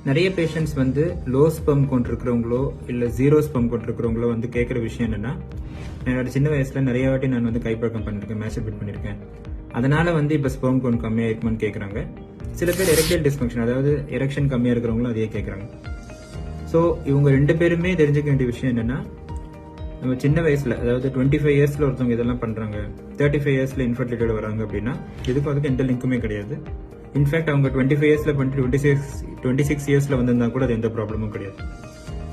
நிறைய பேஷண்ட்ஸ் வந்து low sperm count இருக்கிறவங்களோ இல்லை ஜீரோ ஸ்பெர்ம் கவுண்ட் இருக்கிறவங்களோ வந்து கேட்குற விஷயம் என்னன்னா, என்னோட சின்ன வயசுல நிறைய வாட்டி நான் வந்து கைப்பழக்கம் பண்ணிருக்கேன், மேஸ்டர்பேட் பண்ணியிருக்கேன், அதனால வந்து இப்போ ஸ்பெர்ம் கவுண்ட் கம்மியாக இருக்குமான்னு கேட்குறாங்க. சில பேர் எரெக்டைல் டிஸ்ஃபங்க்ஷன், அதாவது எரெக்ஷன் கம்மியாக இருக்கிறவங்களும் அதையே கேட்குறாங்க. ஸோ இவங்க ரெண்டு பேருமே தெரிஞ்சுக்க வேண்டிய விஷயம் என்னன்னா, நம்ம சின்ன வயசுல, அதாவது 25 இயர்ஸ்ல ஒருத்தவங்க இதெல்லாம் பண்றாங்க, 35 இயர்ஸ்ல இன்ஃபர்டிலிட்டியோட வராங்க அப்படின்னா இதுக்கும் அதுக்கு எந்த லிங்க்குமே கிடையாது. இன்ஃபேக்ட் அவங்க 25 இயர்ஸ்ல பண்ணிட்டு 26 இயர்ஸ்ல வந்திருந்தா கூட அது எந்த ப்ராப்ளமும் கிடையாது.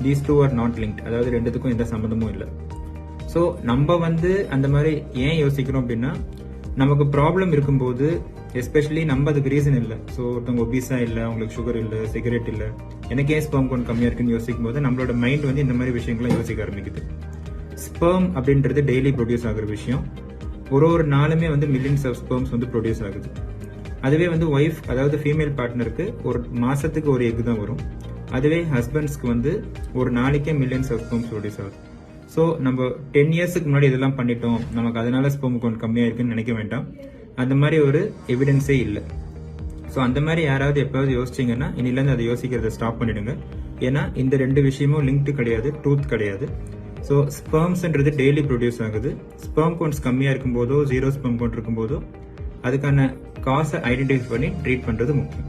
These two are not linked, அதாவது ரெண்டுத்துக்கும் எந்த சம்மந்தமும் இல்லை. ஸோ நம்ம வந்து அந்த மாதிரி ஏன் யோசிக்கிறோம் அப்படின்னா, நமக்கு ப்ராப்ளம் இருக்கும்போது எஸ்பெஷலி நம்ம அதுக்கு ரீசன் இல்லை. ஸோ ஒருத்தவங்க ஒபீஸா இல்லை, அவங்களுக்கு சுகர் இல்லை, சிகரெட் இல்லை, எனக்கு ஏன் ஸ்பெர்ம் கவுண்ட் கம்மியா இருக்குன்னு யோசிக்கும் போது நம்மளோட மைண்ட் வந்து இந்த மாதிரி விஷயங்கள்லாம் யோசிக்க ஆரம்பிக்குது. ஸ்பெர்ம் அப்படின்றது டெய்லி ப்ரொடியூஸ் ஆகுற விஷயம். ஒரு நாளுமே வந்து மில்லியன்ஸ் ஆஃப் ஸ்பெர்ம்ஸ் வந்து ப்ரொடியூஸ் ஆகுது. அதுவே வந்து ஒய்ஃப், அதாவது ஃபீமேல் பார்ட்னருக்கு ஒரு மாசத்துக்கு ஒரு எக் தான் வரும். அதுவே ஹஸ்பண்ட்ஸ்க்கு வந்து ஒரு நாளைக்கே மில்லியன்ஸ் ஆஃப் ஸ்பெர்ம்ஸ் ப்ரொடியூஸ் ஆகுது. ஸோ நம்ம 10 இயர்ஸ்க்கு முன்னாடி இதெல்லாம் பண்ணிட்டோம், நமக்கு அதனால ஸ்பெர்ம் கவுண்ட் கம்மியா இருக்குன்னு நினைக்க வேண்டாம். அந்த மாதிரி ஒரு எவிடன்ஸே இல்லை. ஸோ அந்த மாதிரி யாராவது எப்பயாவது யோசிச்சிங்கன்னா இனிலேருந்து அதை யோசிக்கிறத ஸ்டாப் பண்ணிடுங்க. ஏன்னா இந்த ரெண்டு விஷயமும் லிங்க்டு கிடையாது, ட்ரூத் கிடையாது. ஸோ ஸ்பெர்ம்ஸ்ன்றது டெய்லி ப்ரொடியூஸ் ஆகுது. ஸ்பெர்ம் கவுண்ட்ஸ் கம்மியாக இருக்கும்போதோ ஜீரோ ஸ்பெர்ம் கவுண்ட் இருக்கும்போதோ அதுக்கான காசை ஐடென்டிஃபை பண்ணி ட்ரீட் பண்ணுறது முக்கியம்.